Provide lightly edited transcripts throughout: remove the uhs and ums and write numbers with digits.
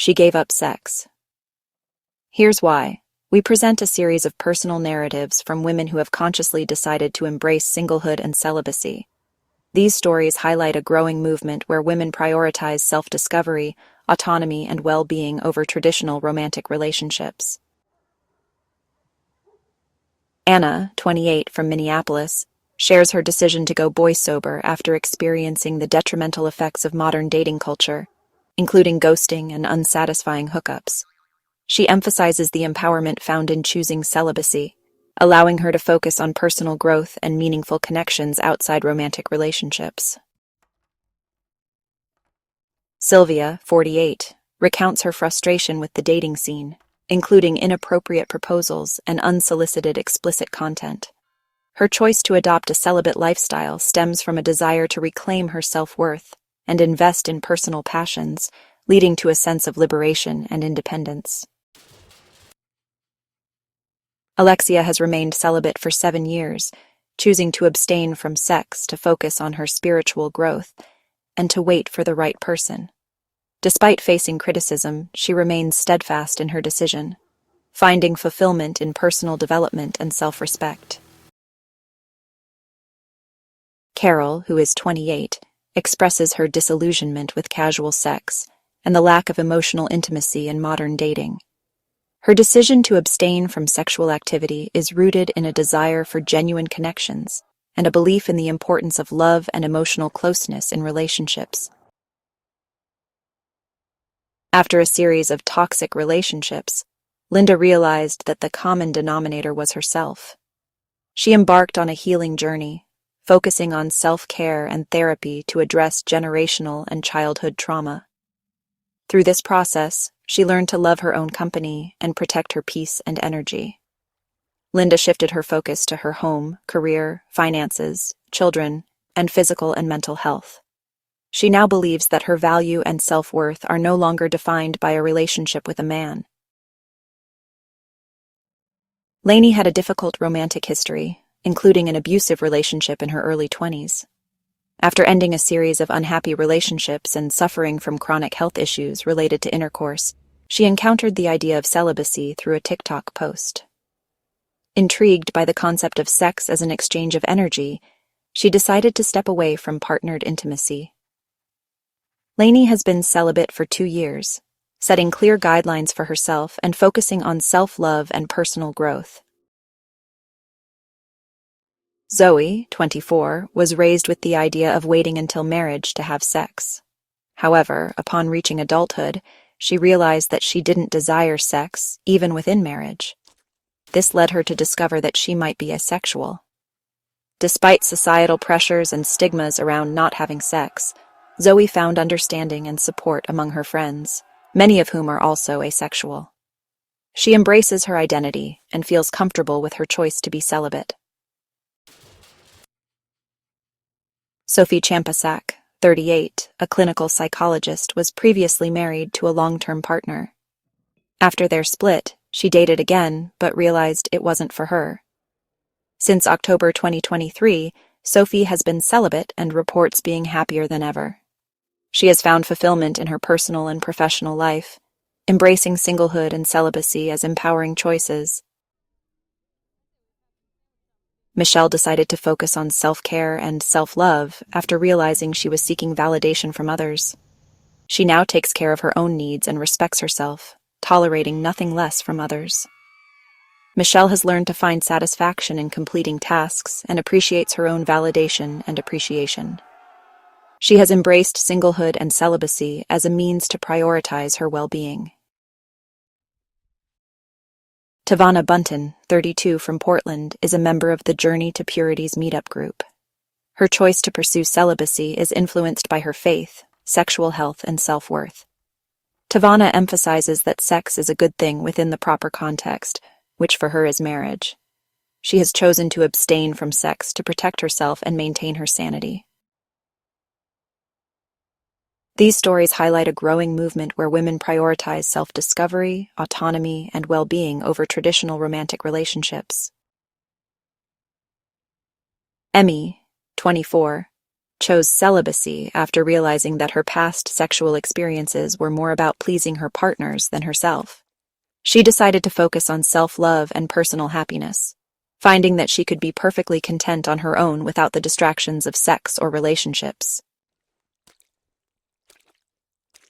She gave up sex. Here's why. We present a series of personal narratives from women who have consciously decided to embrace singlehood and celibacy. These stories highlight a growing movement where women prioritize self-discovery, autonomy, and well-being over traditional romantic relationships. Anna, 28, from Minneapolis, shares her decision to go boy sober after experiencing the detrimental effects of modern dating culture, including ghosting and unsatisfying hookups. She emphasizes the empowerment found in choosing celibacy, allowing her to focus on personal growth and meaningful connections outside romantic relationships. Sylvia, 48, recounts her frustration with the dating scene, including inappropriate proposals and unsolicited explicit content. Her choice to adopt a celibate lifestyle stems from a desire to reclaim her self-worth and invest in personal passions, leading to a sense of liberation and independence. Alexia has remained celibate for 7 years, choosing to abstain from sex to focus on her spiritual growth and to wait for the right person. Despite facing criticism, she remains steadfast in her decision, finding fulfillment in personal development and self-respect. Carol, who is 28, expresses her disillusionment with casual sex and the lack of emotional intimacy in modern dating. Her decision to abstain from sexual activity is rooted in a desire for genuine connections and a belief in the importance of love and emotional closeness in relationships. After a series of toxic relationships, Linda realized that the common denominator was herself. She embarked on a healing journey, focusing on self-care and therapy to address generational and childhood trauma. Through this process, she learned to love her own company and protect her peace and energy. Linda shifted her focus to her home, career, finances, children, and physical and mental health. She now believes that her value and self-worth are no longer defined by a relationship with a man. Lainey had a difficult romantic history, including an abusive relationship in her early 20s. After ending a series of unhappy relationships and suffering from chronic health issues related to intercourse, she encountered the idea of celibacy through a TikTok post. Intrigued by the concept of sex as an exchange of energy, she decided to step away from partnered intimacy. Lainey has been celibate for 2 years, setting clear guidelines for herself and focusing on self-love and personal growth. Zoe, 24, was raised with the idea of waiting until marriage to have sex. However, upon reaching adulthood, she realized that she didn't desire sex, even within marriage. This led her to discover that she might be asexual. Despite societal pressures and stigmas around not having sex, Zoe found understanding and support among her friends, many of whom are also asexual. She embraces her identity and feels comfortable with her choice to be celibate. Sophie Champasak, 38, a clinical psychologist, was previously married to a long-term partner. After their split, she dated again, but realized it wasn't for her. Since October 2023, Sophie has been celibate and reports being happier than ever. She has found fulfillment in her personal and professional life, embracing singlehood and celibacy as empowering choices. Michelle decided to focus on self-care and self-love after realizing she was seeking validation from others. She now takes care of her own needs and respects herself, tolerating nothing less from others. Michelle has learned to find satisfaction in completing tasks and appreciates her own validation and appreciation. She has embraced singlehood and celibacy as a means to prioritize her well-being. Tavana Bunton, 32, from Portland, is a member of the Journey to Purity's meetup group. Her choice to pursue celibacy is influenced by her faith, sexual health, and self-worth. Tavana emphasizes that sex is a good thing within the proper context, which for her is marriage. She has chosen to abstain from sex to protect herself and maintain her sanity. These stories highlight a growing movement where women prioritize self-discovery, autonomy, and well-being over traditional romantic relationships. Emmy, 24, chose celibacy after realizing that her past sexual experiences were more about pleasing her partners than herself. She decided to focus on self-love and personal happiness, finding that she could be perfectly content on her own without the distractions of sex or relationships.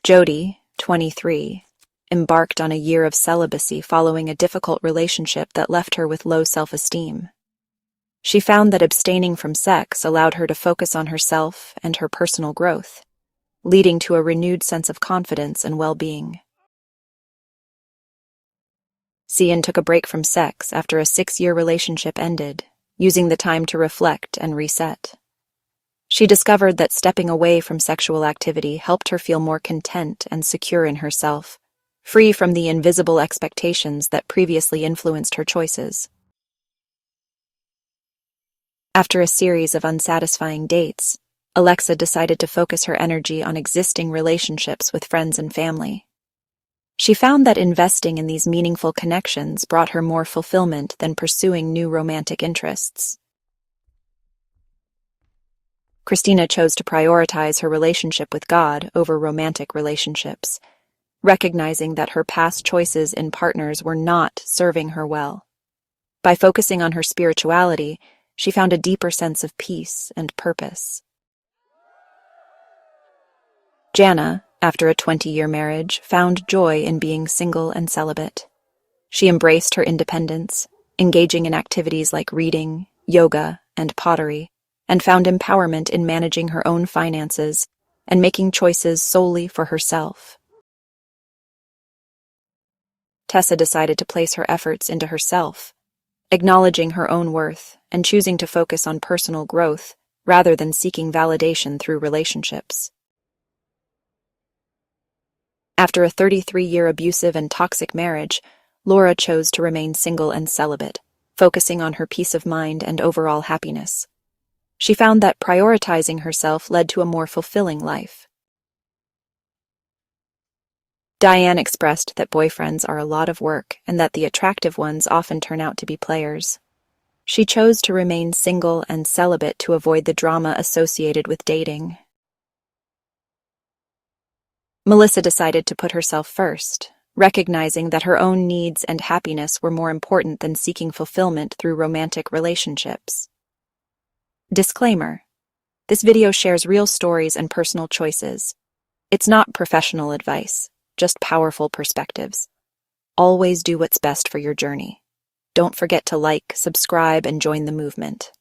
Jody, 23, embarked on a year of celibacy following a difficult relationship that left her with low self-esteem. She found that abstaining from sex allowed her to focus on herself and her personal growth, leading to a renewed sense of confidence and well-being. Cian took a break from sex after a 6-year relationship ended, using the time to reflect and reset. She discovered that stepping away from sexual activity helped her feel more content and secure in herself, free from the invisible expectations that previously influenced her choices. After a series of unsatisfying dates, Alexa decided to focus her energy on existing relationships with friends and family. She found that investing in these meaningful connections brought her more fulfillment than pursuing new romantic interests. Christina chose to prioritize her relationship with God over romantic relationships, recognizing that her past choices in partners were not serving her well. By focusing on her spirituality, she found a deeper sense of peace and purpose. Jana, after a 20-year marriage, found joy in being single and celibate. She embraced her independence, engaging in activities like reading, yoga, and pottery, and found empowerment in managing her own finances and making choices solely for herself. Tessa decided to place her efforts into herself, acknowledging her own worth and choosing to focus on personal growth rather than seeking validation through relationships. After a 33-year abusive and toxic marriage, Laura chose to remain single and celibate, focusing on her peace of mind and overall happiness. She found that prioritizing herself led to a more fulfilling life. Diane expressed that boyfriends are a lot of work and that the attractive ones often turn out to be players. She chose to remain single and celibate to avoid the drama associated with dating. Melissa decided to put herself first, recognizing that her own needs and happiness were more important than seeking fulfillment through romantic relationships. Disclaimer: this video shares real stories and personal choices. It's not professional advice, just powerful perspectives. Always do what's best for your journey. Don't forget to like, subscribe, and join the movement.